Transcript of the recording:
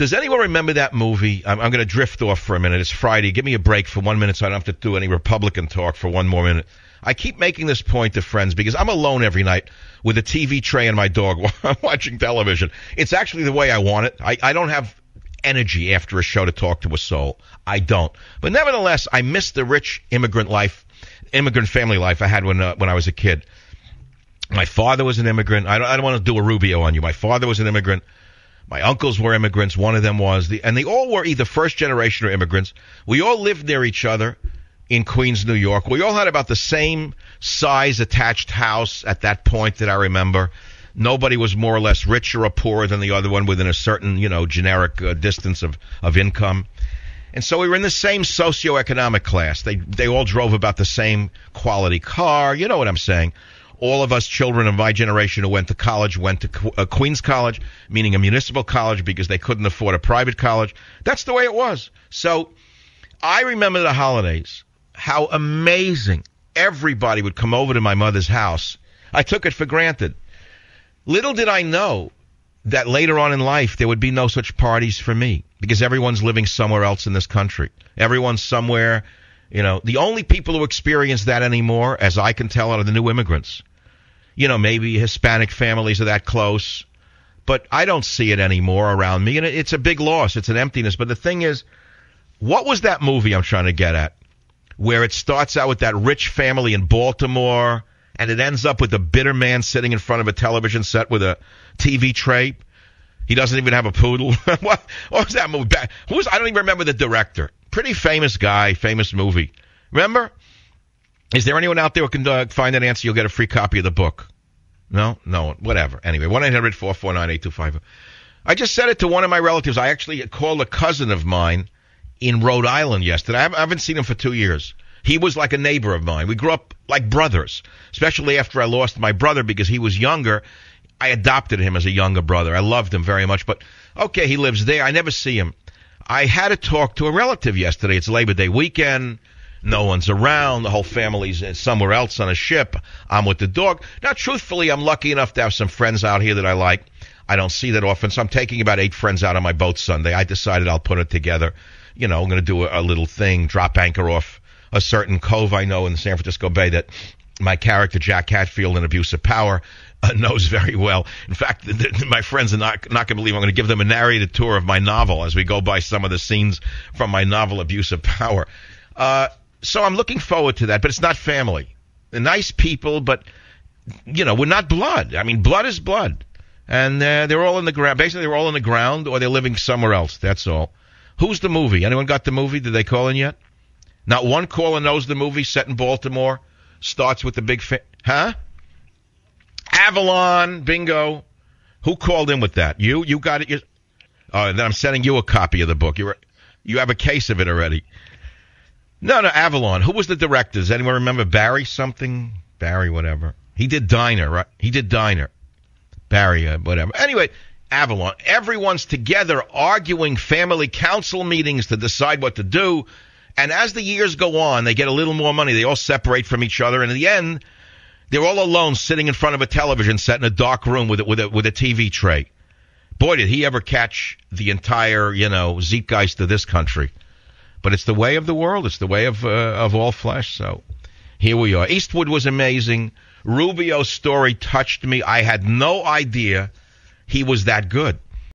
Does anyone remember that movie? I'm going to drift off for a minute. It's Friday. Give me a break for 1 minute so I don't have to do any Republican talk for one more minute. I keep making this point to friends because I'm alone every night with a TV tray and my dog while I'm watching television. It's actually the way I want it. I don't have energy after a show to talk to a soul. I don't. But nevertheless, I miss the rich immigrant family life I had when I was a kid. My father was an immigrant. I don't want to do a Rubio on you. My father was an immigrant. My uncles were immigrants. One of them was. And they all were either first generation or immigrants. We all lived near each other in Queens, New York. We all had about the same size attached house at that point that I remember. Nobody was more or less richer or poorer than the other one within a certain, generic distance of income. And so we were in the same socioeconomic class. They all drove about the same quality car. You know what I'm saying. All of us children of my generation who went to college went to Queens College, meaning a municipal college because they couldn't afford a private college. That's the way it was. So I remember the holidays, how amazing everybody would come over to my mother's house. I took it for granted. Little did I know that later on in life there would be no such parties for me because everyone's living somewhere else in this country. Everyone's somewhere, The only people who experience that anymore, as I can tell, are the new immigrants. Maybe Hispanic families are that close, but I don't see it anymore around me, and it's a big loss. It's an emptiness. But the thing is, what was that movie I'm trying to get at, where it starts out with that rich family in Baltimore, and it ends up with a bitter man sitting in front of a television set with a TV tray? He doesn't even have a poodle. What was that movie? I don't even remember the director. Pretty famous guy, famous movie. Remember? Is there anyone out there who can find that answer? You'll get a free copy of the book. No, whatever. Anyway, 1-800-449-8255. I just said it to one of my relatives. I actually called a cousin of mine in Rhode Island yesterday. I haven't seen him for 2 years. He was like a neighbor of mine. We grew up like brothers, especially after I lost my brother because he was younger. I adopted him as a younger brother. I loved him very much. But, okay, he lives there. I never see him. I had to talk to a relative yesterday. It's Labor Day weekend. No one's around. The whole family's somewhere else on a ship. I'm with the dog. Now, truthfully, I'm lucky enough to have some friends out here that I like. I don't see that often, so I'm taking about 8 friends out on my boat Sunday. I decided I'll put it together. I'm going to do a little thing, drop anchor off a certain cove I know in the San Francisco Bay that my character, Jack Hatfield, in Abuse of Power, knows very well. In fact, my friends are not going to believe I'm going to give them a narrated tour of my novel as we go by some of the scenes from my novel, Abuse of Power. So I'm looking forward to that, but it's not family. They're nice people, but, we're not blood. I mean, blood is blood. And they're all in the ground. Basically, they're all in the ground or they're living somewhere else. That's all. Who's the movie? Anyone got the movie? Did they call in yet? Not one caller knows the movie set in Baltimore. Starts with the big huh? Avalon. Bingo. Who called in with that? You got it? Then I'm sending you a copy of the book. You have a case of it already. No, Avalon. Who was the director? Does anyone remember Barry something? Barry whatever. He did Diner, right? He did Diner. Barry whatever. Anyway, Avalon. Everyone's together arguing family council meetings to decide what to do. And as the years go on, they get a little more money. They all separate from each other. And in the end, they're all alone sitting in front of a television set in a dark room with a TV tray. Boy, did he ever catch the entire, zeitgeist of this country. But it's the way of the world. It's the way of all flesh. So here we are. Eastwood was amazing. Rubio's story touched me. I had no idea he was that good.